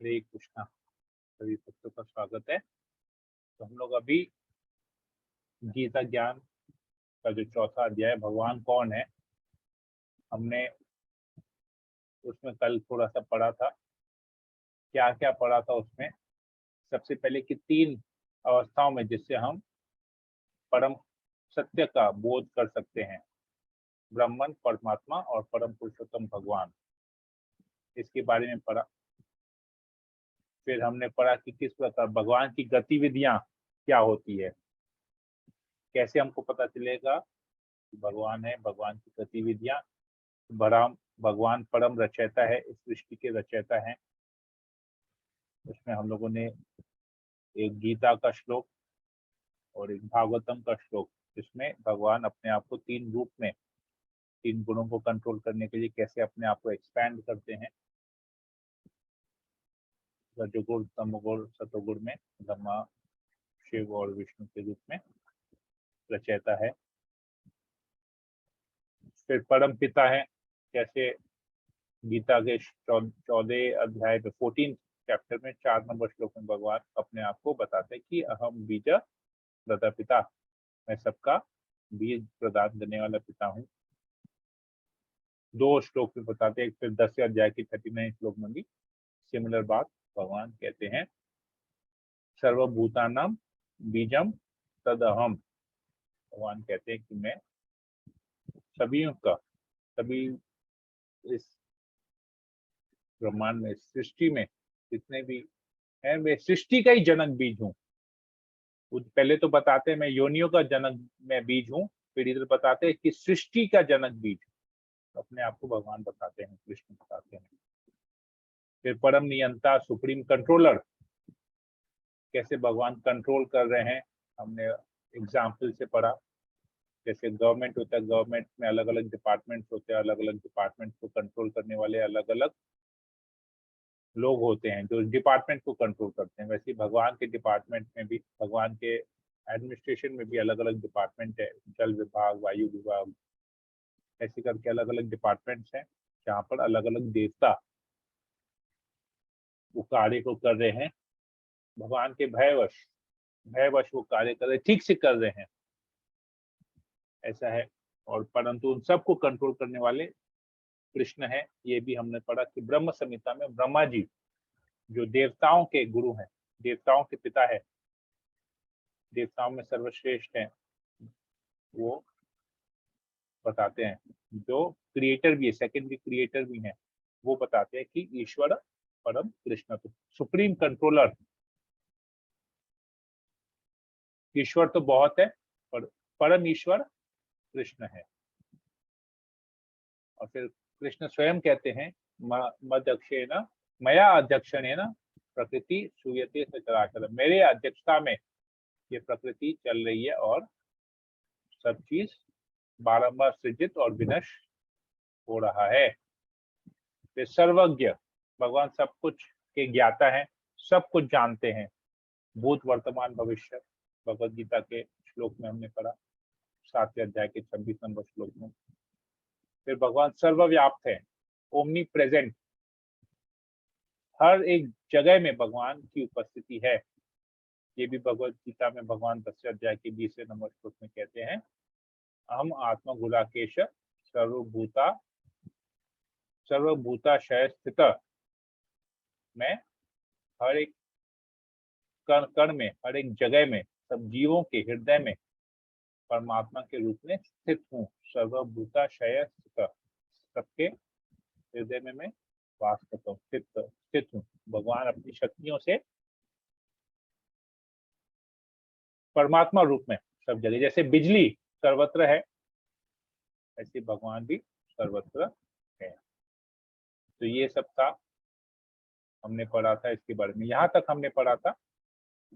हरे कृष्णा। सभी भक्तों का स्वागत है। तो हम लोग अभी गीता ज्ञान का जो चौथा अध्याय है, भगवान कौन है, हमने उसमें कल थोड़ा सा पढ़ा था। क्या क्या पढ़ा था उसमें? सबसे पहले कि 3 अवस्थाओं में जिससे हम परम सत्य का बोध कर सकते हैं, ब्रह्मन, परमात्मा और परम पुरुषोत्तम भगवान, इसके बारे में पढ़ा। फिर हमने पढ़ा कि किस प्रकार भगवान की गतिविधियां क्या होती है, कैसे हमको पता चलेगा कि भगवान है, भगवान की गतिविधियां। भगवान परम रचयिता है, इस सृष्टि के रचयिता हैं। उसमें हम लोगों ने एक गीता का श्लोक और एक भागवतम का श्लोक, जिसमें भगवान अपने आप को 3 रूप में, 3 गुणों को कंट्रोल करने के लिए कैसे अपने आप को एक्सपैंड करते हैं, रजोगुण, तमोगुण, सतोगुण में, ब्रह्मा, शिव और विष्णु के रूप में रचयिता है। फिर परम पिता है, कैसे गीता के 14 अध्याय में 14 चैप्टर में 4 नंबर श्लोक में भगवान अपने आप को बताते हैं कि अहम बीज प्रदा पिता, मैं सबका बीज प्रदान करने वाला पिता हूँ। 2 श्लोक में बताते हैं। फिर 10वें अध्याय की 39 श्लोक में भी सिमिलर बात भगवान कहते हैं, सर्वभूतानां बीजम तद अहम। भगवान कहते हैं कि मैं सभी का, सभी इस ब्रह्मांड में, सृष्टि में जितने भी है, मैं सृष्टि का ही जनक बीज हूँ। पहले तो बताते हैं मैं योनियों का जनक, मैं बीज हूँ। फिर इधर बताते हैं कि सृष्टि का जनक बीज, अपने आप को भगवान बताते हैं, कृष्ण बताते हैं। फिर परम नियंता, सुप्रीम कंट्रोलर, कैसे भगवान कंट्रोल कर रहे हैं, हमने एग्जाम्पल से पढ़ा। जैसे गवर्नमेंट होता है, गवर्नमेंट में अलग अलग डिपार्टमेंट्स होते हैं, अलग अलग डिपार्टमेंट को कंट्रोल करने वाले अलग अलग लोग होते हैं जो डिपार्टमेंट को कंट्रोल करते हैं। वैसे ही भगवान के डिपार्टमेंट में भी, भगवान के एडमिनिस्ट्रेशन में भी अलग अलग डिपार्टमेंट है, जल विभाग, वायु विभाग, ऐसे करके अलग अलग डिपार्टमेंट्स हैं जहाँ पर अलग अलग देवता वो कार्य को कर रहे हैं। भगवान के भयवश वो कार्य कर रहे, ठीक से कर रहे हैं, ऐसा है। और परंतु उन सबको कंट्रोल करने वाले कृष्ण है। ये भी हमने पढ़ा कि ब्रह्म संहिता में ब्रह्मा जी, जो देवताओं के गुरु हैं, देवताओं के पिता है, देवताओं में सर्वश्रेष्ठ हैं, वो बताते हैं, जो क्रिएटर भी है, सेकेंडरी क्रिएटर भी है, वो बताते हैं कि ईश्वर परम कृष्ण, तो सुप्रीम कंट्रोलर। ईश्वर तो बहुत है, पर परम ईश्वर कृष्ण है। और फिर कृष्ण स्वयं कहते हैं, मदक्षेण मया अध्यक्षेण प्रकृति सूयते सचराचर, मेरे अध्यक्षता में ये प्रकृति चल रही है और सब चीज बारंबार सृजित और विनष्ट हो रहा है। वे सर्वज्ञ, भगवान सब कुछ के ज्ञाता है, सब कुछ जानते हैं, भूत वर्तमान भविष्य। भगवद गीता के श्लोक में हमने पढ़ा, 7वें अध्याय के 26 नंबर श्लोक में। फिर भगवान सर्वव्याप्त है, ओमनी प्रेजेंट, हर एक जगह में भगवान की उपस्थिति है। ये भी भगवद गीता में भगवान 10वें अध्याय के 20वें नंबर श्लोक में कहते हैं, हम आत्मा गुलाकेश सर्वभूताशय स्थित, मैं हर एक कण कण में, हर एक जगह में, सब जीवों के हृदय में परमात्मा के रूप में स्थित हूँ। सर्वभूताशय स्थित, सबके हृदय में मैं वास करता हूँ, स्थित हूँ। भगवान अपनी शक्तियों से परमात्मा रूप में सब जगह, जैसे बिजली सर्वत्र है, ऐसे भगवान भी सर्वत्र है। तो ये सब था, हमने पढ़ा था इसके बारे में। यहाँ तक हमने पढ़ा था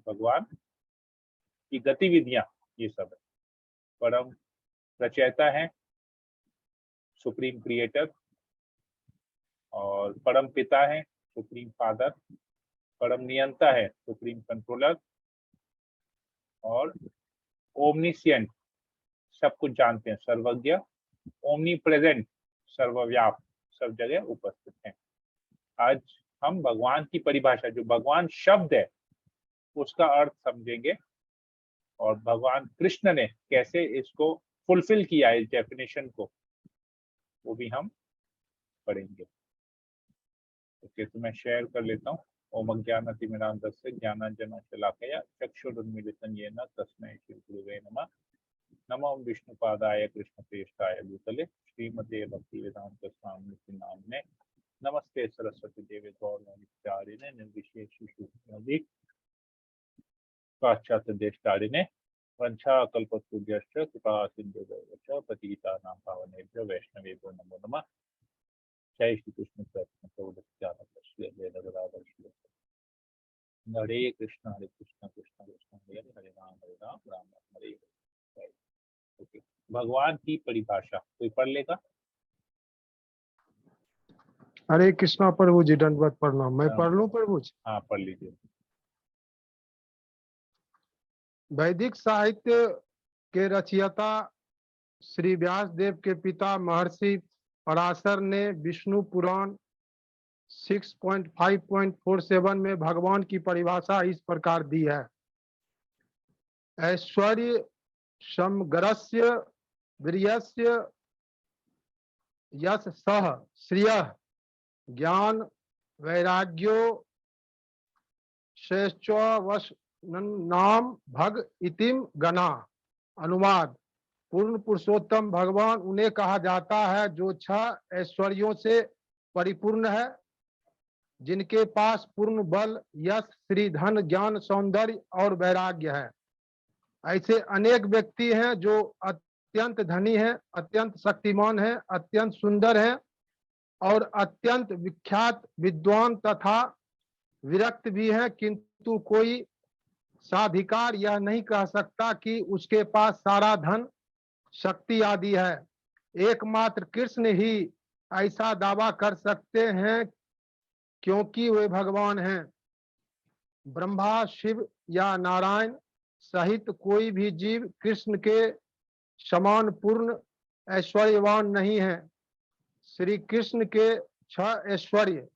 भगवान की गतिविधियां, ये सब है। परम रचयिता है, सुप्रीम क्रिएटर, और परम पिता है, सुप्रीम फादर, परम नियंता है, सुप्रीम कंट्रोलर, और ओमनिशियंट, सब कुछ जानते हैं, सर्वज्ञ, ओमनी प्रेजेंट, सर्वव्याप्त, सब जगह उपस्थित हैं। आज हम भगवान की परिभाषा, जो भगवान शब्द है, उसका अर्थ समझेंगे और भगवान कृष्ण ने कैसे इसको फुलफिल किया इस डेफिनेशन को, वो भी हम पढ़ेंगे। ओके, तो मैं शेयर कर लेता हूँ। ओम अज्ञानतिमिरान्धस्य ज्ञानाञ्जनशलाकया चक्षुरुन्मीलितं येन तस्मै श्रीगुरुवे नमः। नमो विष्णुपादाय कृष्णप्रेष्ठाय भूतले श्रीमते भक्तिवेदांत स्वामिनिति नामिने नमस्ते सरस्वती देवे गौरवाणिचारिणे निर्विशेषशून्यवादी पाश्चात्य देशतारिणे वंशाकल्पतरुभ्यश्च कृपा सिन्धुभ्यश्च पतितानां पावनेभ्यो वैष्णवेभ्यो नमो नमः। जय श्री कृष्ण हरे कृष्ण कृष्ण कृष्ण हरे हरे राम राम राम हरे हरे। ओके, भगवान की परिभाषा कोई पढ़ लेगा? हरे कृष्णा प्रभु जी, दंडवत प्रणाम। मैं पढ़ लूं प्रभु जी? हाँ, पढ़ लीजिए। वैदिक साहित्य के रचयिता श्री व्यास देव के पिता महर्षि पराशर ने विष्णु पुराण 6.5.47 में भगवान की परिभाषा इस प्रकार दी है। ऐश्वर्य समग्रस्य वीर्यस्य यश सह श्रियः ज्ञान वैराग्यो श्रेष्ठवश नाम भग इतिम गणा। अनुवाद: पूर्ण पुरुषोत्तम भगवान उन्हें कहा जाता है जो 6 ऐश्वर्यों से परिपूर्ण है, जिनके पास पूर्ण बल, यश, श्री, धन, ज्ञान, सौंदर्य और वैराग्य है। ऐसे अनेक व्यक्ति हैं जो अत्यंत धनी हैं, अत्यंत शक्तिमान हैं, अत्यंत सुंदर हैं और अत्यंत विख्यात विद्वान तथा विरक्त भी हैं, किंतु कोई साधिकार यह नहीं कह सकता कि उसके पास सारा धन, शक्ति आदि है। एकमात्र कृष्ण ही ऐसा दावा कर सकते हैं क्योंकि वे भगवान हैं। ब्रह्मा, शिव या नारायण सहित कोई भी जीव कृष्ण के समान पूर्ण ऐश्वर्यवान नहीं है। श्री कृष्ण के 6 ऐश्वर्य।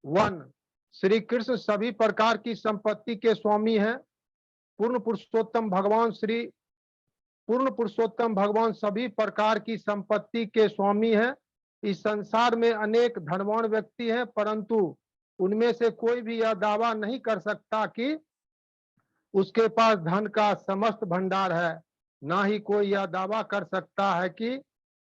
1. श्री कृष्ण सभी प्रकार की संपत्ति के स्वामी हैं। पूर्ण पुरुषोत्तम भगवान सभी प्रकार की संपत्ति के स्वामी हैं। इस संसार में अनेक धनवान व्यक्ति हैं, परंतु उनमें से कोई भी यह दावा नहीं कर सकता कि उसके पास धन का समस्त भंडार है। ना ही कोई यह दावा कर सकता है कि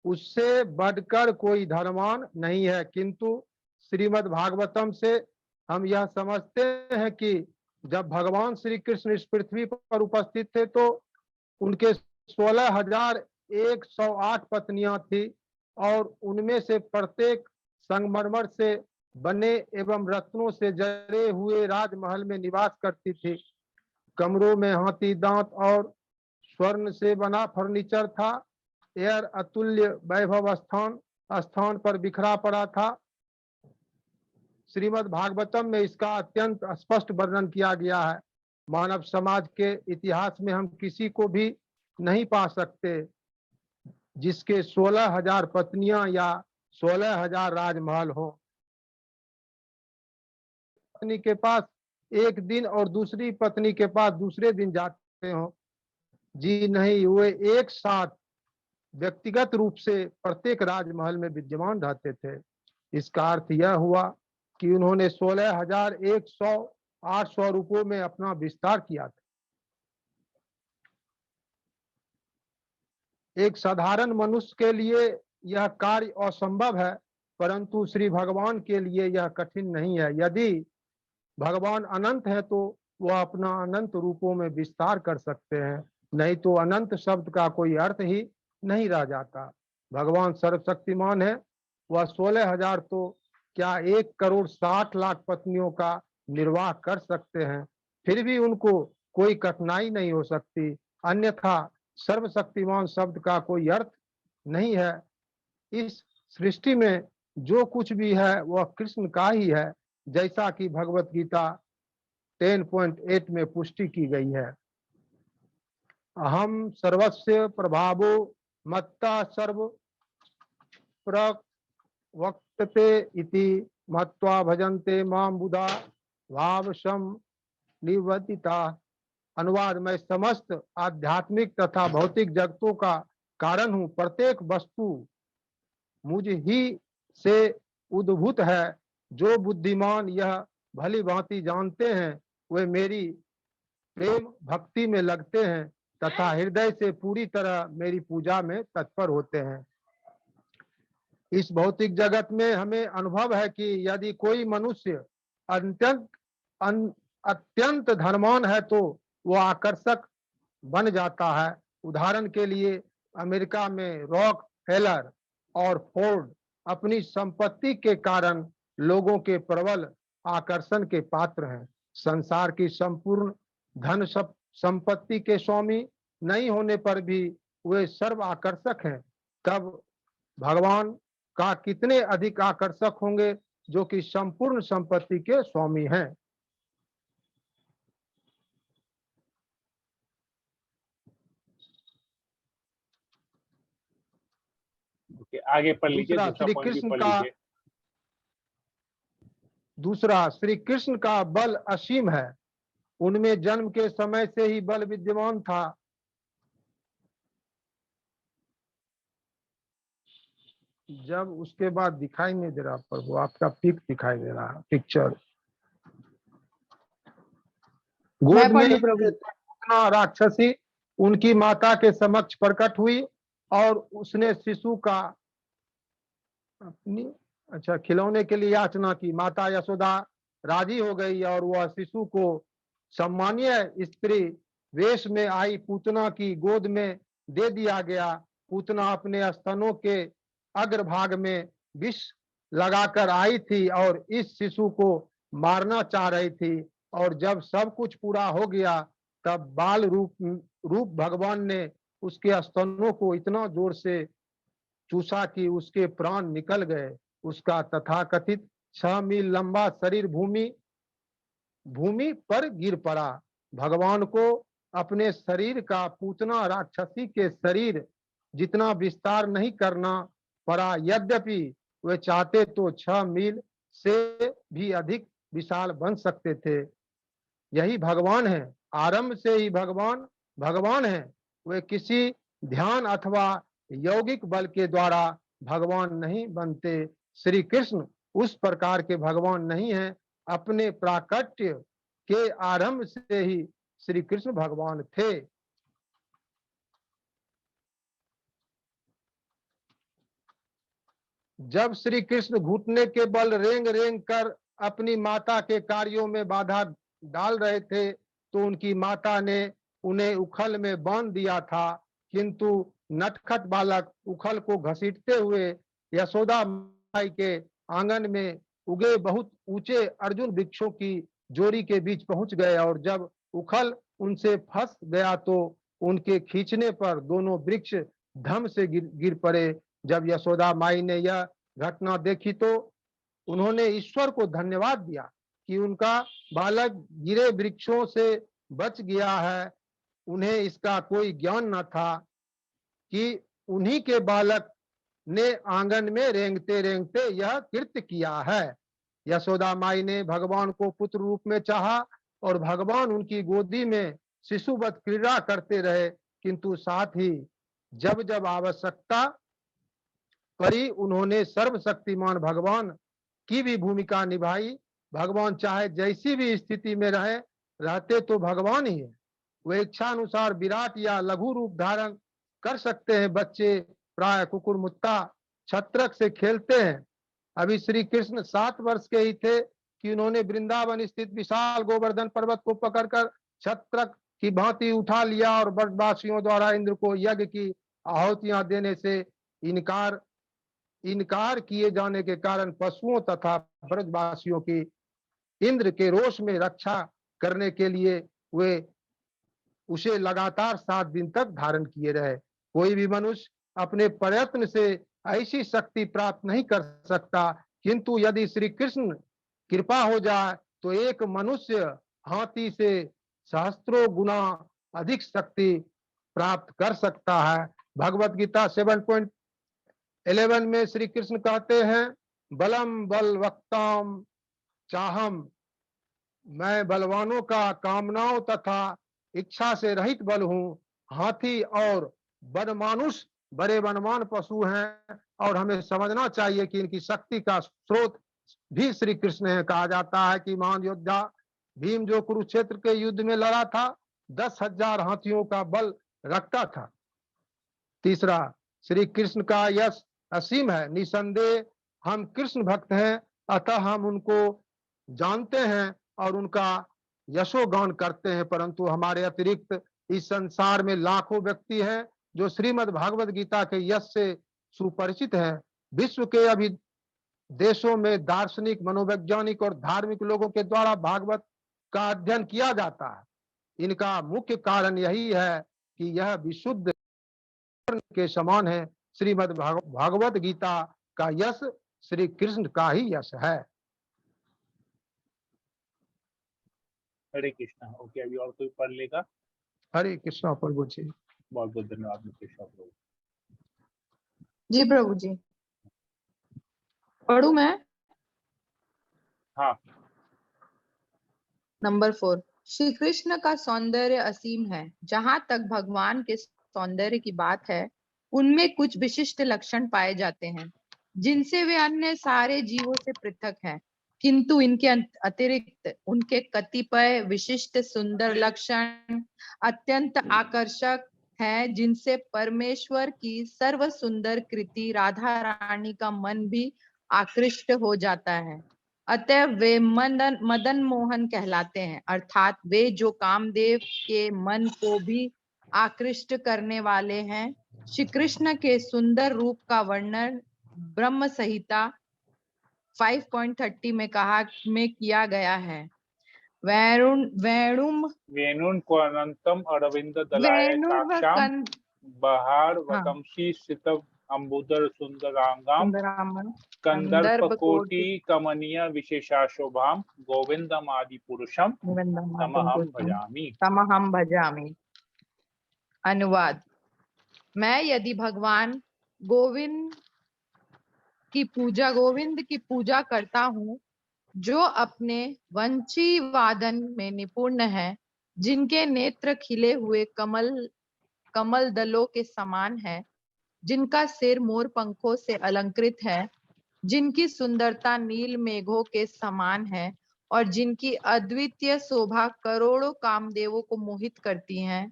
उससे बढ़कर कोई धनवान नहीं है। किंतु श्रीमद् भागवतम से हम यह समझते हैं कि जब भगवान श्री कृष्ण इस पृथ्वी पर उपस्थित थे तो उनके 16,108 पत्नियां थी और उनमें से प्रत्येक संगमरमर से बने एवं रत्नों से जड़े हुए राजमहल में निवास करती थी। कमरों में हाथी दांत और स्वर्ण से बना फर्नीचर था। यह अतुल्य वैभव स्थान पर बिखरा पड़ा था। श्रीमद् भागवतम में इसका अत्यंत स्पष्ट वर्णन किया गया है। मानव समाज के इतिहास में हम किसी को भी नहीं पा सकते जिसके 16,000 पत्नियां या 16,000 राजमहल हो। पत्नी के पास एक दिन और दूसरी पत्नी के पास दूसरे दिन जाते हो। जी नहीं, वे एक साथ व्यक्तिगत रूप से प्रत्येक राजमहल में विद्यमान रहते थे। इसका अर्थ यह हुआ कि उन्होंने 16,108 रुपयों में अपना विस्तार किया था। एक साधारण मनुष्य के लिए यह कार्य असंभव है, परंतु श्री भगवान के लिए यह कठिन नहीं है। यदि भगवान अनंत है तो वह अपना अनंत रूपों में विस्तार कर सकते हैं, नहीं तो अनंत शब्द का कोई अर्थ ही नहीं रह जाता। भगवान सर्वशक्तिमान है। वह 16,000 तो क्या 1,60,00,000 पत्नियों का निर्वाह कर सकते हैं, फिर भी उनको कोई कठिनाई नहीं हो सकती। अन्यथा सर्वशक्तिमान शब्द का कोई अर्थ नहीं है। इस सृष्टि में जो कुछ भी है वह कृष्ण का ही है, जैसा कि भगवत गीता 10.8 में पुष्टि की गई है। अहम सर्वस्य प्रभावो मत्ता सर्व प्रवक्तते इति मत्वा भजन्ते माम बुधा भाव सम निवर्तिता। अनुवाद, मैं समस्त आध्यात्मिक तथा भौतिक जगतों का कारण हूँ। प्रत्येक वस्तु मुझ ही से उद्भूत है। जो बुद्धिमान यह भली भांति जानते हैं वे मेरी प्रेम भक्ति में लगते हैं तथा हृदय से पूरी तरह मेरी पूजा में तत्पर होते हैं। इस भौतिक जगत में हमें अनुभव है कि यदि कोई मनुष्य अत्यंत अत्यंत धनवान है तो वह आकर्षक बन जाता है। उदाहरण के लिए अमेरिका में रॉक फेलर और फोर्ड अपनी संपत्ति के कारण लोगों के प्रबल आकर्षण के पात्र हैं। संसार की संपूर्ण धन संपत्ति के स्वामी नहीं होने पर भी वे सर्व आकर्षक हैं। तब भगवान का कितने अधिक आकर्षक होंगे जो कि संपूर्ण संपत्ति के स्वामी हैं। आगे पढ़ लीजिए, दूसरा, दूसरा श्री पॉइंट भी कृष्ण पढ़ का लीजिए। दूसरा, श्री कृष्ण का बल असीम है। उनमें जन्म के समय से ही बल विद्यमान था। जब उसके बाद दिखाई नहीं दे रहा प्रभु, आपका पिक दिखाई दे रहा पिक्चर। गोद में पूतना राक्षसी उनकी माता के समक्ष प्रकट हुई और उसने शिशु का अपनी खिलौने के लिए याचना की। माता यशोदा राजी हो गई और वह शिशु को सम्मानीय स्त्री वेश में आई पूतना की गोद में दे दिया गया। पूतना अपने स्तनों के अग्रभाग में विष लगाकर आई थी और इस शिशु को मारना चाह रही थी। और जब सब कुछ पूरा हो गया तब बाल रूप भगवान ने उसके स्तनों को इतना जोर से चूसा कि उसके प्राण निकल गए। उसका तथाकथित 6 मील लंबा शरीर भूमि पर गिर पड़ा। भगवान को अपने शरीर का पूतना राक्षसी के शरीर जितना विस्तार नहीं करना पड़ा। यद्यपि वे चाहते तो 6 मील से भी अधिक विशाल बन सकते थे। यही भगवान है। आरंभ से ही भगवान है। वे किसी ध्यान अथवा यौगिक बल के द्वारा भगवान नहीं बनते। श्री कृष्ण उस प्रकार के भगवान नहीं हैं। अपने प्राकट्य के आरंभ से ही श्री कृष्ण भगवान थे। जब श्री कृष्ण घुटने के बल रेंग रेंग कर अपनी माता के कार्यों में बाधा डाल रहे थे तो उनकी माता ने उन्हें उखल में बांध दिया था। किंतु नटखट बालक उखल को घसीटते हुए यशोदा माई के आंगन में उगे बहुत ऊंचे अर्जुन वृक्षों की जोड़ी के बीच पहुंच गए और जब उखल उनसे फंस गया तो उनके खींचने पर दोनों वृक्ष धम से गिर पड़े। जब यशोदा माई ने यह घटना देखी तो उन्होंने ईश्वर को धन्यवाद दिया कि उनका बालक गिरे वृक्षों से बच गया है। उन्हें इसका कोई ज्ञान न था कि उन्हीं के बालक ने आंगन में रेंगते रेंगते यह कृत्य किया है। यशोदा माई ने भगवान को पुत्र रूप में चाहा और भगवान उनकी गोदी में शिशुवत क्रीड़ा करते रहे। किंतु साथ ही जब जब आवश्यकता पड़ी उन्होंने सर्वशक्तिमान भगवान की भी भूमिका निभाई। भगवान चाहे जैसी भी स्थिति में रहते तो भगवान ही है। वे इच्छा अनुसार विराट या लघु रूप धारण कर सकते हैं। बच्चे प्राय कुकुरमुत्ता छत्रक से खेलते हैं। अभी श्री कृष्ण 7 वर्ष के ही थे कि उन्होंने वृंदावन स्थित विशाल गोवर्धन पर्वत को पकड़कर छत्रक की भांति उठा लिया और ब्रजवासियों द्वारा इंद्र को यज्ञ की आहुतियां देने से इनकार किए जाने के कारण पशुओं तथा ब्रजवासियों की इंद्र के रोष में रक्षा करने के लिए वे उसे लगातार 7 दिन तक धारण किए रहे। कोई भी मनुष्य अपने प्रयत्न से ऐसी शक्ति प्राप्त नहीं कर सकता, किंतु यदि श्री कृष्ण कृपा हो जाए तो एक मनुष्य हाथी से सहस्त्रों गुना अधिक शक्ति प्राप्त कर सकता है। भगवत गीता 7.11 में श्री कृष्ण कहते हैं, बलम बलवक्ताम चाहम, मैं बलवानों का कामनाओं तथा इच्छा से रहित बल हूँ। हाथी और बनमानुष बड़े बनमान पशु हैं और हमें समझना चाहिए कि इनकी शक्ति का स्रोत भी श्री कृष्ण है। कहा जाता है कि महान योद्धा भीम जो कुरुक्षेत्र के युद्ध में लड़ा था 10,000 हाथियों का बल रखता था। तीसरा, श्री कृष्ण का यश असीम है। निसंदेह हम कृष्ण भक्त हैं, अतः हम उनको जानते हैं और उनका यशोगान करते हैं, परंतु हमारे अतिरिक्त इस संसार में लाखों व्यक्ति हैं जो श्रीमद् भागवत गीता के यश से सुपरिचित हैं। विश्व के अभी देशों में दार्शनिक, मनोवैज्ञानिक और धार्मिक लोगों के द्वारा भागवत का अध्ययन किया जाता है। इनका मुख्य कारण यही है कि यह विशुद्ध के समान है। श्रीमद् भागवत गीता का यश श्री कृष्ण का ही यश है। हरे कृष्णा। ओके, अभी और कोई पढ़ लेगा? हरे कृष्णा प्रभु जी। बहुत बहुत धन्यवाद मुकेश प्रभु। जी प्रभु जी, पढ़ू मैं? हाँ। नंबर 4, श्री कृष्ण का सौंदर्य असीम है। जहां तक भगवान के सौंदर्य की बात है, उनमें कुछ विशिष्ट लक्षण पाए जाते हैं जिनसे वे अन्य सारे जीवों से पृथक हैं, किंतु इनके अतिरिक्त उनके कतिपय विशिष्ट सुंदर लक्षण अत्यंत आकर्षक हैं, जिनसे परमेश्वर की सर्व सुंदर कृति राधा रानी का मन भी आकृष्ट हो जाता है। अतः वे मदन मोहन कहलाते हैं, अर्थात वे जो कामदेव के मन को भी आकृष्ट करने वाले हैं। श्री कृष्ण के सुंदर रूप का वर्णन ब्रह्म संहिता 5.30 में किया गया है। वेणुन को अनंतम अरविंद दलाय साक्षाम बहार वतंसी स्थित अंबुदर सुंदरांगाम कंदर्प कोटि कमनीय विशेषाशोभाम गोविंदम आदि पुरुषम तमहम भजामि। अनुवाद: मैं यदि भगवान गोविंद की पूजा करता हूँ, जो अपने वंशी वादन में निपुण है, जिनके नेत्र खिले हुए कमल दलों के समान है, जिनका सिर मोर पंखों से अलंकृत है, जिनकी सुंदरता नील मेघों के समान है और जिनकी अद्वितीय शोभा करोड़ों कामदेवों को मोहित करती है।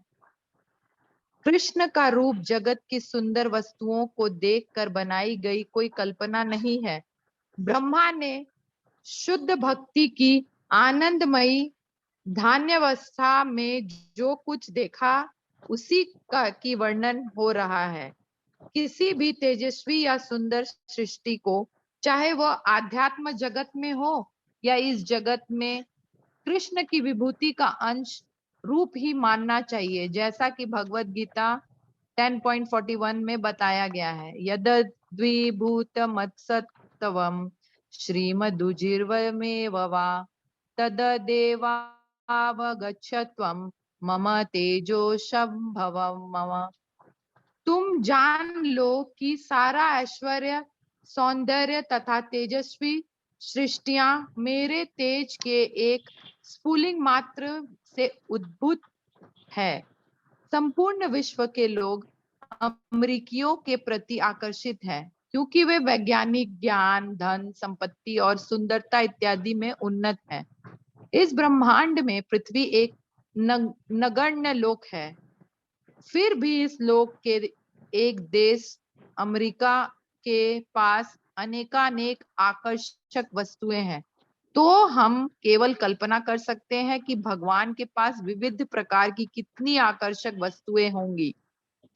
कृष्ण का रूप जगत की सुंदर वस्तुओं को देखकर बनाई गई कोई कल्पना नहीं है। ब्रह्मा ने शुद्ध भक्ति की आनंदमयी धान्यावस्था में जो कुछ देखा, उसी का की वर्णन हो रहा है। किसी भी तेजस्वी या सुंदर सृष्टि को, चाहे वह आध्यात्म जगत में हो या इस जगत में, कृष्ण की विभूति का अंश रूप ही मानना चाहिए, जैसा कि भगवत गीता 10.41 में बताया गया है। यद्द्विभूत मत्सत्वम श्रीमदुजिर्वमेव वा तदेवावगच्छत्वं मम तेजोशंभवं मम। तुम जान लो कि सारा ऐश्वर्य, सौंदर्य तथा तेजस्वी सृष्टियां मेरे तेज के एक स्फुलिंग मात्र से उद्भूत है। संपूर्ण विश्व के लोग अमरीकियों के प्रति आकर्षित हैं, क्योंकि वे वैज्ञानिक ज्ञान, धन, संपत्ति और सुंदरता इत्यादि में उन्नत हैं। इस ब्रह्मांड में पृथ्वी एक नगण्य लोक है। फिर भी इस लोक के एक देश अमेरिका के पास अनेकानेक आकर्षक वस्तुएं हैं, तो हम केवल कल्पना कर सकते हैं कि भगवान के पास विविध प्रकार की कितनी आकर्षक वस्तुएं होंगी,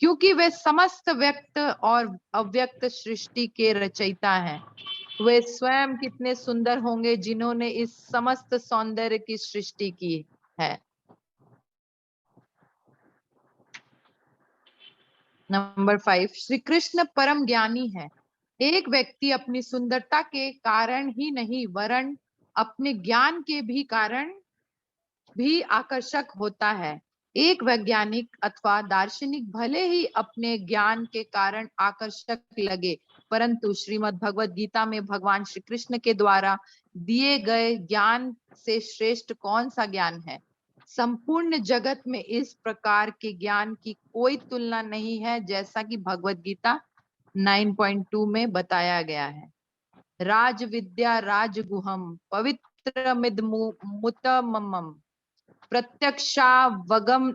क्योंकि वे समस्त व्यक्त और अव्यक्त सृष्टि के रचयिता हैं। वे स्वयं कितने सुंदर होंगे जिन्होंने इस समस्त सौंदर्य की सृष्टि की है। नंबर 5, श्री कृष्ण परम ज्ञानी है। एक व्यक्ति अपनी सुंदरता के कारण ही नहीं, वरन अपने ज्ञान के भी कारण भी आकर्षक होता है। एक वैज्ञानिक अथवा दार्शनिक भले ही अपने ज्ञान के कारण आकर्षक लगे, परंतु श्रीमद् भगवद गीता में भगवान श्री कृष्ण के द्वारा दिए गए ज्ञान से श्रेष्ठ कौन सा ज्ञान है? संपूर्ण जगत में इस प्रकार के ज्ञान की कोई तुलना नहीं है, जैसा कि भगवद गीता 9.2 में बताया गया है। राज विद्या राजगुहम पवित्रमिद मुतमम प्रत्यक्षावगम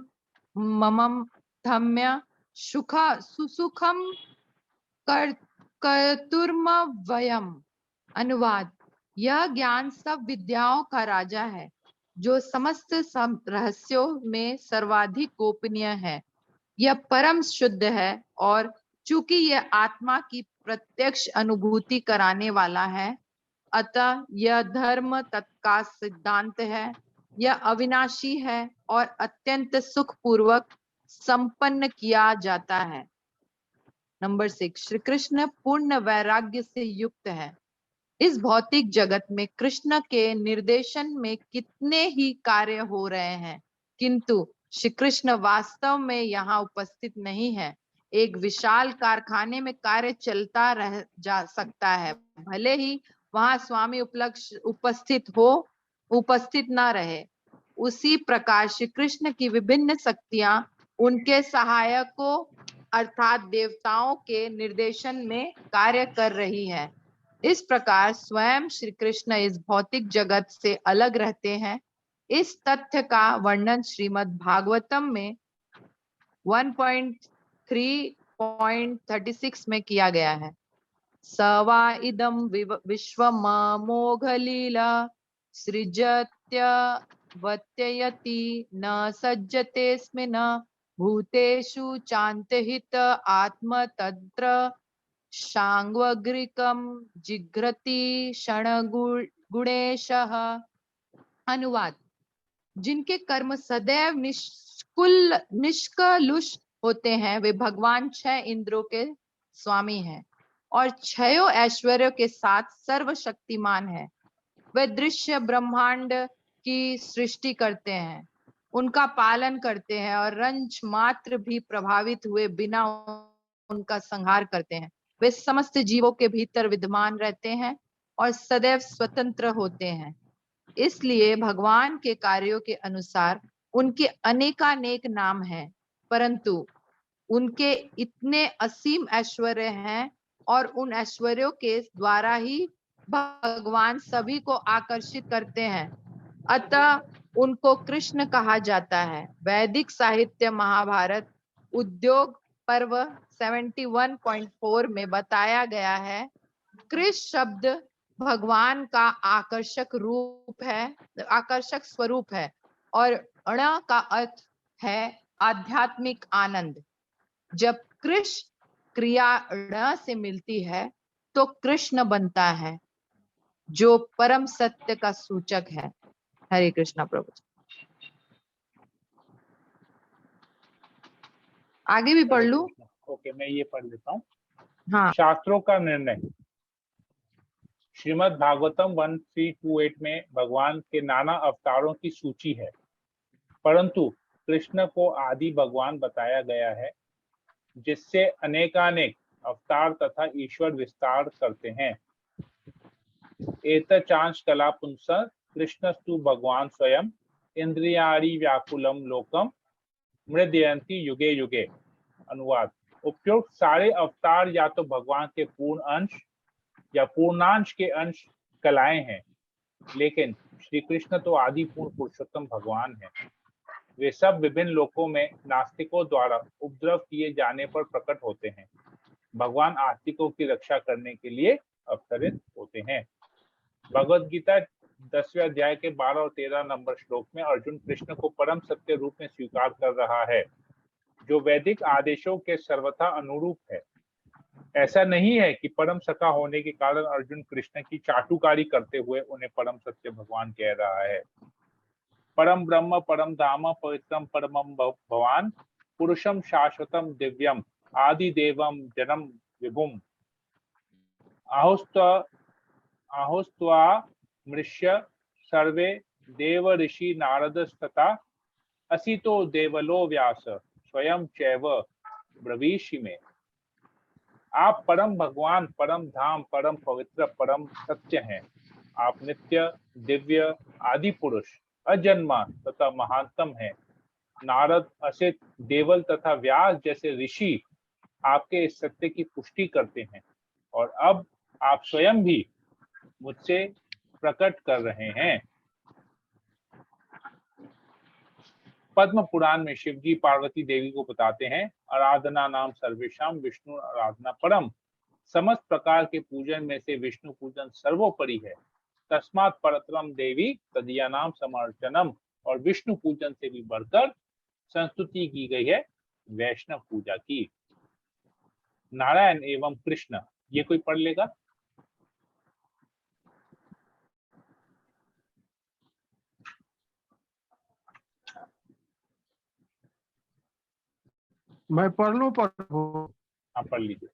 ममम धम्य सुसुखम कर्तुर्म वयम। अनुवाद: यह ज्ञान सब विद्याओं का राजा है, जो समस्त रहस्यों में सर्वाधिक गोपनीय है। यह परम शुद्ध है और चूंकि यह आत्मा की प्रत्यक्ष अनुभूति कराने वाला है, अतः यह धर्म तत्व का सिद्धांत है। यह अविनाशी है और अत्यंत सुखपूर्वक संपन्न किया जाता है। नंबर 6, श्री कृष्ण पूर्ण वैराग्य से युक्त है। इस भौतिक जगत में कृष्ण के निर्देशन में कितने ही कार्य हो रहे हैं, किंतु श्री कृष्ण वास्तव में यहाँ उपस्थित नहीं है। एक विशाल कारखाने में कार्य चलता रह जा सकता है, भले ही वहां स्वामी उपस्थित न रहे। उसी प्रकार श्री कृष्ण की विभिन्न शक्तियां उनके सहायकों अर्थात देवताओं के निर्देशन में कार्य कर रही है। इस प्रकार स्वयं श्री कृष्ण इस भौतिक जगत से अलग रहते हैं। इस तथ्य का वर्णन श्रीमद् भागवतम में 1.3.36 में किया गया है। सवा इदं विश्वमोघलीला सृजत्यवत्ययति न सज्जतेऽस्मिन् भूतेषु चान्तहित आत्म तत्र शांग्वग्रिकम जिघ्रति क्षणगुणेशः। अनुवाद: जिनके कर्म सदैव निष्कलुष होते हैं, वे भगवान 6 इंद्रों के स्वामी हैं और 6 ऐश्वर्यों के साथ सर्वशक्तिमान है। वे दृश्य ब्रह्मांड की सृष्टि करते हैं, उनका पालन करते हैं और रंच मात्र भी प्रभावित हुए बिना उनका संहार करते हैं। वे समस्त जीवों के भीतर विद्यमान रहते हैं और सदैव स्वतंत्र होते हैं। इसलिए भगवान के कार्यों के अनुसार उनके अनेकानेक नाम हैं, परंतु उनके इतने असीम ऐश्वर्य हैं और उन ऐश्वर्यों के द्वारा ही भगवान सभी को आकर्षित करते हैं, अतः उनको कृष्ण कहा जाता है। वैदिक साहित्य महाभारत उद्योग पर्व 71.4 में बताया गया है, कृष्ण शब्द भगवान का आकर्षक स्वरूप है और अण का अर्थ है आध्यात्मिक आनंद। जब कृष्ण क्रिया ण से मिलती है तो कृष्ण बनता है, जो परम सत्य का सूचक है। हरे कृष्णा प्रभु। आगे भी पढ़ लूं? ओके, मैं ये पढ़ लेता हूँ। हाँ। शास्त्रों का निर्णय। श्रीमद् भागवतम 1328 में भगवान के नाना अवतारों की सूची है, परंतु कृष्ण को आदि भगवान बताया गया है, जिससे अनेकानेक अवतार तथा ईश्वर विस्तार करते हैं। एतचांश कला पुंस कृष्णस्तु भगवान स्वयं इंद्रियाणि व्याकुलम लोकम मृदयंती युगे युगे। अनुवाद: उपयुक्त सारे अवतार या तो भगवान के पूर्ण अंश या पूर्णांश के अंश कलाएं हैं, लेकिन श्री कृष्ण तो आदि पूर्ण पुरुषोत्तम भगवान हैं। वे सब विभिन्न लोकों में नास्तिकों द्वारा उपद्रव किए जाने पर प्रकट होते हैं। भगवान आस्तिकों की रक्षा करने के लिए अवतरित होते हैं। भगवद गीता 10वें अध्याय के 12 और 13 नंबर श्लोक में अर्जुन कृष्ण को परम सत्य रूप में स्वीकार कर रहा है, जो वैदिक आदेशों के सर्वथा अनुरूप है। ऐसा नहीं है कि परम सखा होने के कारण अर्जुन कृष्ण की चाटुकारी करते हुए उन्हें परम सत्य भगवान कह रहा है। परम ब्रह्म परम धाम पवित्रम परमम भवान पुरुषम शाश्वतम दिव्यम आदि देवम जनम विभुम आहुस्त्वा मृष्य सर्वे देव ऋषि नारदस्तथा असितो देवलो व्यास स्वयं चैव ब्रवीषि में। आप परम भगवान, परम धाम, परम पवित्र, परम सत्य हैं। आप नित्य, दिव्य, आदि पुरुष, अजन्मा तथा महानतम हैं। नारद, असित, देवल तथा व्यास जैसे ऋषि आपके इस सत्य की पुष्टि करते हैं और अब आप स्वयं भी मुझसे प्रकट कर रहे हैं। पद्म पुराण में शिव जी पार्वती देवी को बताते हैं, आराधना नाम सर्वेशाम विष्णु आराधना परम। समस्त प्रकार के पूजन में से विष्णु पूजन सर्वोपरि है। तस्मात् परतरम देवी तदीया नाम समर्चनम। और विष्णु पूजन से भी बढ़कर संस्तुति की गई है वैष्णव पूजा की। नारायण एवं कृष्ण, ये कोई पढ़ लेगा? मैं पढ़ लूं प्रभु? आप पढ़ लीजिए।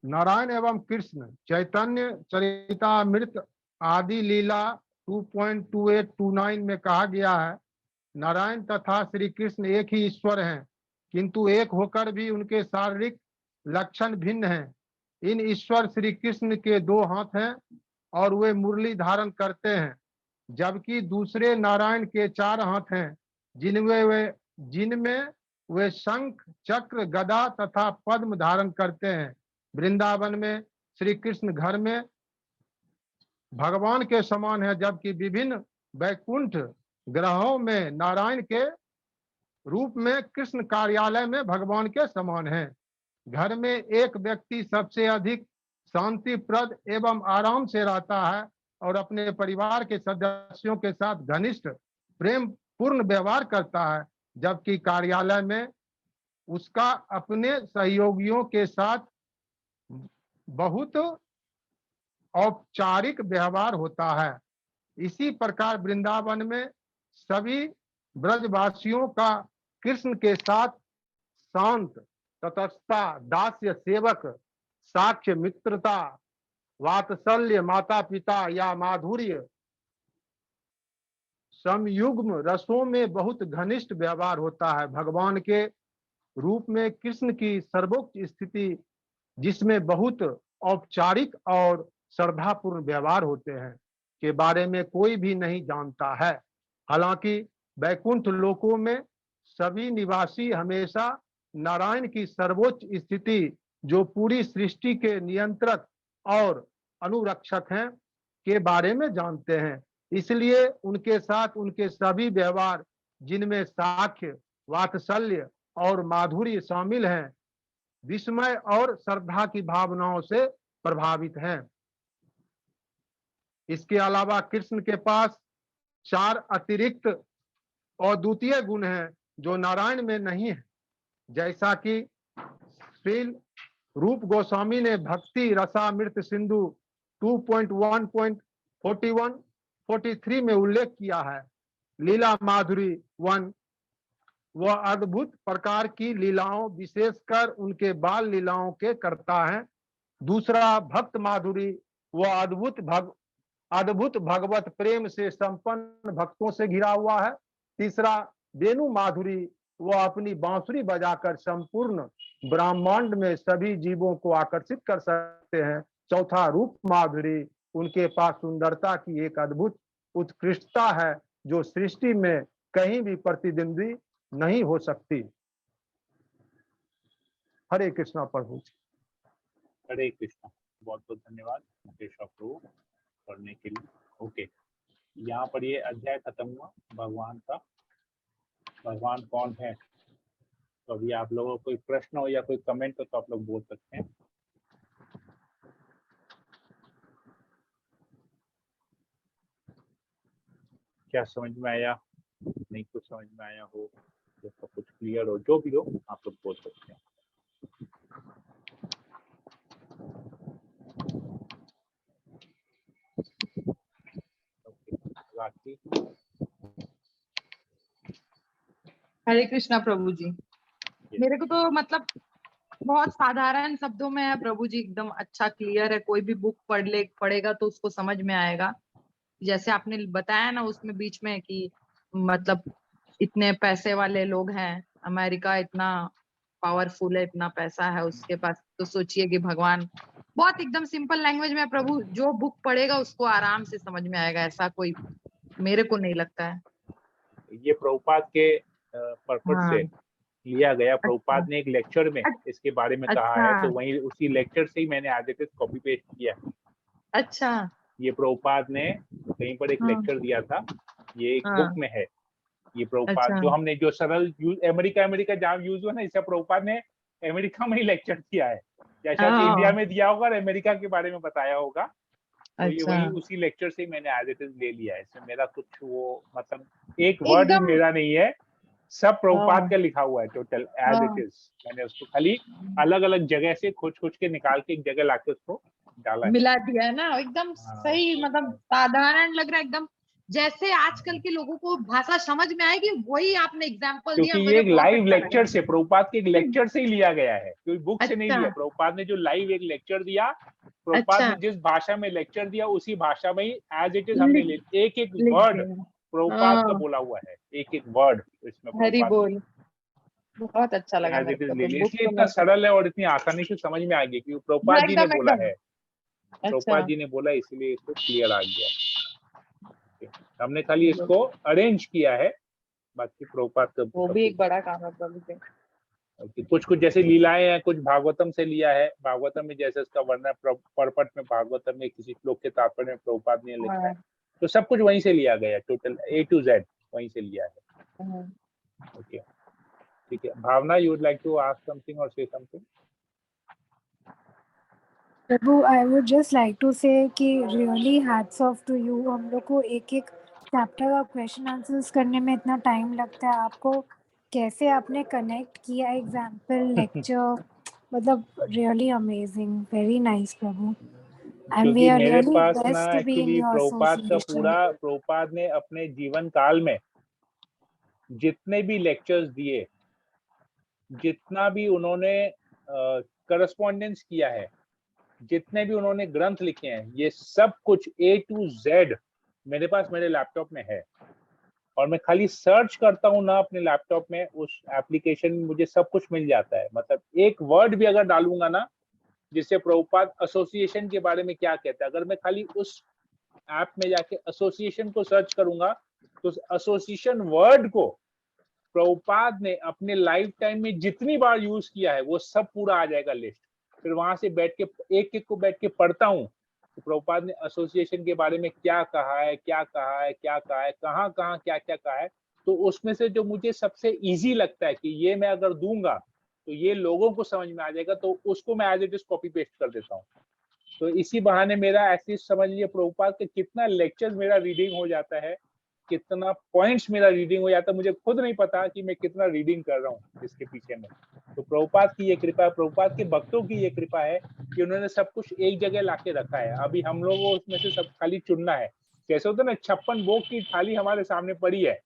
नारायण एवं कृष्ण चैतन्य चरितामृत आदि लीला 2.2829 में कहा गया है, नारायण तथा श्री कृष्ण एक ही ईश्वर हैं, किंतु एक होकर भी उनके शारीरिक लक्षण भिन्न हैं। इन ईश्वर श्री कृष्ण के 2 हाथ हैं और वे मुरली धारण करते हैं, जबकि दूसरे नारायण के 4 हाथ हैं, जिनमें वे शंख, चक्र, गदा तथा पद्म धारण करते हैं। वृंदावन में श्री कृष्ण घर में भगवान के समान है, जबकि विभिन्न वैकुंठ ग्रहों में नारायण के रूप में कृष्ण कार्यालय में भगवान के समान है। घर में एक व्यक्ति सबसे अधिक शांतिप्रद एवं आराम से रहता है और अपने परिवार के सदस्यों के साथ घनिष्ठ प्रेम पूर्ण व्यवहार करता है, जबकि कार्यालय में उसका अपने सहयोगियों के साथ बहुत औपचारिक व्यवहार होता है। इसी प्रकार वृंदावन में सभी ब्रजवासियों का कृष्ण के साथ शांत, तटस्थता, दास्य सेवक, साक्ष्य, मित्रता, वात्सल्य, माता पिता या माधुर्य, समयुग्म रसों में बहुत घनिष्ठ व्यवहार होता है। भगवान के रूप में कृष्ण की सर्वोच्च स्थिति, जिसमें बहुत औपचारिक और श्रद्धापूर्ण व्यवहार होते हैं, के बारे में कोई भी नहीं जानता है। हालांकि वैकुंठ लोकों में सभी निवासी हमेशा नारायण की सर्वोच्च स्थिति, जो पूरी सृष्टि के नियंत्रक और अनुरक्षक हैं, के बारे में जानते हैं। इसलिए उनके साथ उनके सभी व्यवहार, जिनमें साक्ष्य, वात्सल्य और माधुर्य शामिल हैं, विस्मय और श्रद्धा की भावनाओं से प्रभावित हैं। इसके अलावा कृष्ण के पास 4 अतिरिक्त और द्वितीय गुण हैं जो नारायण में नहीं है, जैसा कि श्री रूप गोस्वामी ने भक्ति रसामृत सिंधु 2.1.41-43 में उल्लेख किया है। लीला माधुरी 1, वह अद्भुत प्रकार की लीलाओं, विशेषकर उनके बाल लीलाओं के करता है। दूसरा भक्त माधुरी, वह अद्भुत भगवत प्रेम से संपन्न भक्तों से घिरा हुआ है। तीसरा वेणु माधुरी, वह अपनी बांसुरी बजाकर संपूर्ण ब्रह्मांड में सभी जीवों को आकर्षित कर सकते हैं। चौथा रूप माधुरी, उनके पास सुंदरता की एक अद्भुत उत्कृष्टता है जो सृष्टि में कहीं भी प्रतिद्वंदी नहीं हो सकती। हरे कृष्णा प्रभु। हरे कृष्णा। बहुत बहुत धन्यवाद मुकेश प्रभु पढ़ने के लिए। ओके, यहाँ पर ये अध्याय खत्म हुआ भगवान का। भगवान कौन है? तो अभी आप लोगों को कोई प्रश्न हो या कोई कमेंट हो तो आप लोग बोल सकते हैं। क्या समझ में आया, नहीं कुछ समझ में आया हो, या तो कुछ क्लियर हो, जो भी हो आप लोग बोल सकते हैं। राखी। हरे कृष्णा प्रभु जी। मेरे को तो मतलब बहुत साधारण शब्दों में है प्रभु जी, एकदम अच्छा क्लियर है। कोई भी बुक पढ़ेगा तो उसको समझ में आएगा। जैसे आपने बताया ना उसमें बीच में कि मतलब इतने पैसे वाले लोग हैं, अमेरिका इतना पावरफुल है, इतना पैसा है उसके पास, तो सोचिए कि भगवान बहुत एकदम सिंपल लैंग्वेज में प्रभु जो बुक पढ़ेगा उसको आराम से समझ में आएगा, ऐसा कोई मेरे को नहीं लगता है। ये प्रभुपाद के पर्पस से हाँ। लिया गया। अच्छा प्रभुपाद ने एक लेक्चर में इसके बारे में कहा अच्छा है, तो वहीं उसी लेक्चर से ही मैंने as it is copy paste किया। अच्छा। ये प्रभुपाद ने कहीं पर एक हाँ लेक्चर दिया था, ये एक बुक हाँ। में है। ये प्रभुपाद अच्छा जो हमने जो सरल यूज अमेरिका जहाँ यूज हुआ ना, इससे प्रभुपाद ने अमेरिका में ही लेक्चर दिया है, या शायद इंडिया हाँ। में दिया होगा और अमेरिका के बारे में बताया होगा। तो ये अच्छा वही उसी लेक्चर से ही मैंने एज इट इज ले लिया है। इसमें मेरा कुछ वो मतलब एक वर्ड भी एकदम। मेरा नहीं है, सब प्रभुपाद हाँ का लिखा हुआ है टोटल एज इट हाँ। इज। मैंने उसको खाली अलग अलग जगह से खोज खोज के निकाल के एक जगह लाके उसको डाला है। मिला दिया है ना, एकदम हाँ, सही, मतलब साधारण लग रहा है एकदम, जैसे आजकल के लोगों को भाषा समझ में आएगी वही आपने एग्जाम्पल क्योंकि दिया, ये मुझे एक बहुत लाइव अच्छा लगा। लेक्चर से, प्रभुपाद के एक लेक्चर से ही लिया गया है, कोई बुक से नहीं अच्छा लिया। प्रभुपाद ने जो लाइव एक लेक्चर दिया, प्रभुपाद अच्छा। ने जिस भाषा में लेक्चर दिया उसी भाषा में ही एज इट इज हमने लिख ले, एक एक लिख वर्ड दिया। प्रभुपाद का हाँ। बोला हुआ है, एक एक वर्ड इसमें हरी प्रभुपाद बोल, बहुत अच्छा लगा एज मेरे इट इज को ले तो, लिया। बुक इसलिए तो इतना मैं सरल है और इतनी आसानी से समझ में आ गई, क्योंकि हाँ प्रभुपाद जी ने एकदम बोला एकदम। है, अच्छा प्रभुपाद जी ने बोला, इसलिए इसको क्लियर आ गया। हमने खाली इसको अरेंज किया है, बाकी प्रभुपाद का वो सब भी कुछ। एक बड़ा काम है प्रभु के। कुछ कुछ जैसे लीलाएं हैं, कुछ भागवतम से लिया है। भागवतम में जैसे उसका वर्णन परपट में भागवतम में किसी श्लोक के तात्पर्य में प्रभुपाद ने लिखा है, हाँ तो सब कुछ वहीं से लिया गया है, टोटल A to Z वहीं से लिया है। हाँ। ओके, ठीक है। Bhavna, you would like to ask something or say something? Prabhu, I would just like to say कि really hats off to you. हम लोग को एक एक चैप्टर का क्वेश्चन आंसर्स करने में इतना टाइम लगता है, आपको कैसे आपने कनेक्ट किया एग्जाम्पल लेक्चर, मतलब really amazing, very nice Prabhu, and we क्योंकि आर मेरे रियली पास ना blessed to be in actually your Prabhupada का एसोसिएशन। पूरा, प्रभुपाद ने अपने जीवन काल में जितने भी लेक्चर्स दिए, जितना भी उन्होंने करस्पॉन्डेंस किया है, जितने भी उन्होंने ग्रंथ लिखे हैं, ये सब कुछ A to Z मेरे पास मेरे लैपटॉप में है। और मैं खाली सर्च करता हूँ ना अपने लैपटॉप में, उस एप्लीकेशन में मुझे सब कुछ मिल जाता है। मतलब एक वर्ड भी अगर डालूंगा ना, जिससे प्रभुपाद एसोसिएशन के बारे में क्या कहता है, अगर मैं खाली उस ऐप में जाके एसोसिएशन को सर्च करूंगा, तो एसोसिएशन वर्ड को प्रभुपाद ने अपने लाइफ टाइम में जितनी बार यूज किया है वो सब पूरा आ जाएगा लिस्ट। फिर वहां से बैठ के एक एक को बैठ के पढ़ता हूँ तो प्रभुपाद ने एसोसिएशन के बारे में क्या कहा है, क्या कहा है, क्या कहा है, कहाँ कहाँ क्या क्या कहा है। तो उसमें से जो मुझे सबसे इजी लगता है कि ये मैं अगर दूंगा तो ये लोगों को समझ में आ जाएगा, तो उसको मैं as it is copy paste कर देता हूँ। तो इसी बहाने मेरा ऐसे समझ लीजिए प्रभुपाद का कितना लेक्चर मेरा रीडिंग हो जाता है, कितना पॉइंट्स मेरा रीडिंग हो जाता है, मुझे खुद नहीं पता कि मैं कितना रीडिंग कर रहा हूँ इसके पीछे में। तो प्रभुपाद की ये कृपा है, प्रभुपाद के भक्तों की ये कृपा है कि उन्होंने सब कुछ एक जगह लाके रखा है। अभी हम लोगों को उसमें से सब खाली चुनना है। जैसे होता है ना, 56 भोग की थाली हमारे सामने पड़ी है।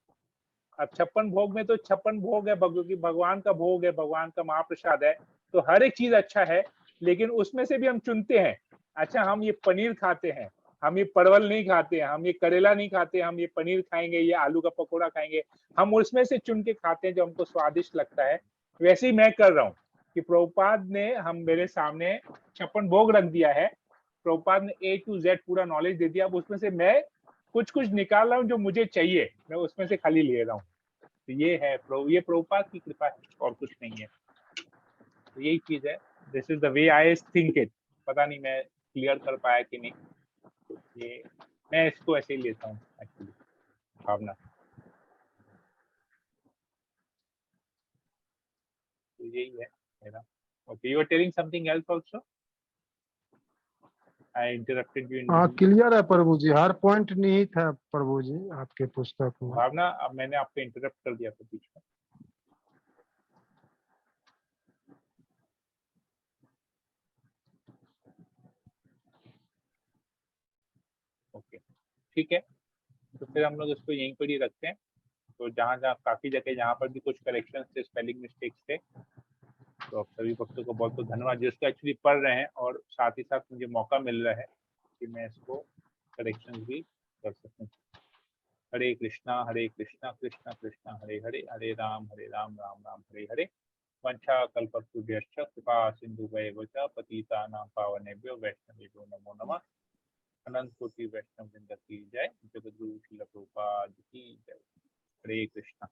अब 56 भोग में तो 56 भोग है, क्योंकि भगवान का भोग है, भगवान का महाप्रसाद है, तो हर एक चीज अच्छा है। लेकिन उसमें से भी हम चुनते हैं, अच्छा हम ये पनीर खाते हैं, हम ये परवल नहीं खाते हैं, हम ये करेला नहीं खाते, हम ये पनीर खाएंगे, ये आलू का पकौड़ा खाएंगे। हम उसमें से चुन के खाते हैं जो हमको स्वादिष्ट लगता है। वैसे ही मैं कर रहा हूँ कि प्रभुपाद ने हम मेरे सामने 56 भोग रख दिया है, प्रभुपाद ने A to Z पूरा नॉलेज दे दिया। अब उसमें से मैं कुछ कुछ निकाल रहा हूँ जो मुझे चाहिए, मैं उसमें से खाली ले रहा हूँ। तो ये है ये प्रभुपाद की कृपा है और कुछ नहीं है। तो यही चीज है, this is the way I think it. पता नहीं मैं क्लियर कर पाया कि नहीं, तो ये मैं इसको ऐसे ही लेता हूँ एक्चुअली, भावना। तो यही है मेरा। Okay, you are telling something else also, I interrupted you in हाँ मिडिल। क्लियर है प्रभु जी, हर पॉइंट निहित है प्रभु जी आपके पुस्तक में। भावना, अब मैंने आपको इंटरप्ट कर दिया था बीच में। ओके, ठीक है, तो फिर हम लोग इसको यहीं पर ही रखते हैं। तो जहाँ जहाँ काफी जगह जहाँ पर भी कुछ करेक्शन थे, स्पेलिंग मिस्टेक्स थे, तो आप सभी भक्तों को बहुत बहुत धन्यवाद जो इसको एक्चुअली पढ़ रहे हैं, और साथ ही साथ मुझे मौका मिल रहा है कि मैं इसको करेक्शन भी कर सकूं। हरे कृष्णा कृष्णा कृष्णा हरे हरे, हरे राम राम राम हरे हरे। वंशा कल्पतरुभ्यश्च कृपा सिन्धुभ्येव च पतितानां पावनेभ्यो वैष्णवेभ्यो नमो नमः। अनंत कोटि वैष्णव वृंद की जय। जगद्गुरु श्रील प्रभुपाद की जय। हरे कृष्णा।